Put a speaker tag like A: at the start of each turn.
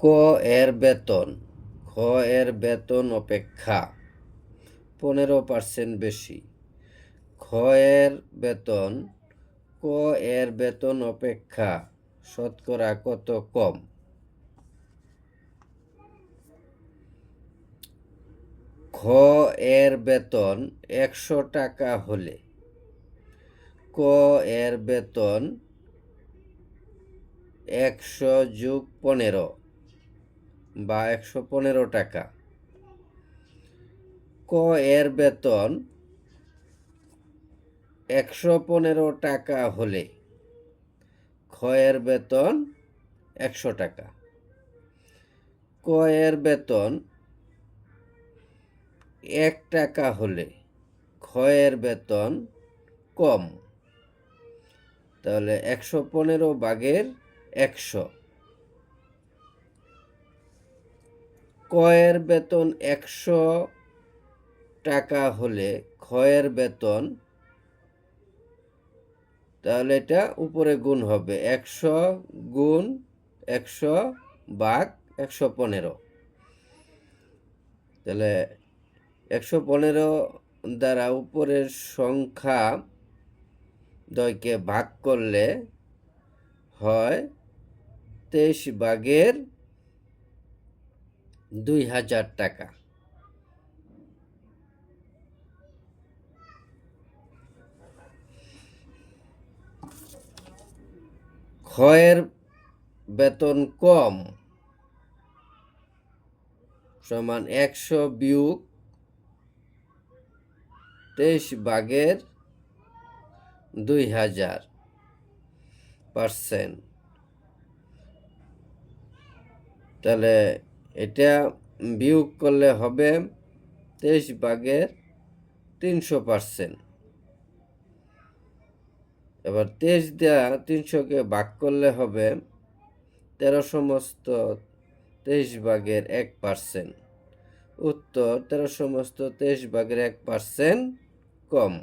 A: ক এর বেতন খ এর বেতন অপেক্ষা 15% বেশি। খ এর বেতন ক এর বেতন অপেক্ষা শতকরা কত কম? খ এর বেতন 100 টাকা হলে ক এর বেতন 100 যোগ 15 বা 115 টাকা। ক এর বেতন 115 টাকা হলে খ এর বেতন 100 টাকা। ক এর বেতন 1 টাকা হলে খ এর বেতন কম। তাহলে 115 ভাগের 100। ক এর বেতন 100 টাকা হলে খ এর বেতন, তাহলে এটা উপরে গুণ হবে 100 গুণ 100 ভাগ 115। তাহলে 115 দ্বারা উপরের সংখ্যা দ্বয়কে ভাগ করলে হয় 23 ভাগের 2000 টাকা। খ এর বেতন কম সমান 100 বিয়োগ 23 ভাগের 2000%। তাহলে এটা বিয়োগ করলে হবে 23 ভাগের 300%। এবার 23 দেওয়া 300কে ভাগ করলে হবে 13 সমস্ত 23 ভাগের 1%। উত্তর 13 সমস্ত 23 ভাগের 1% কম।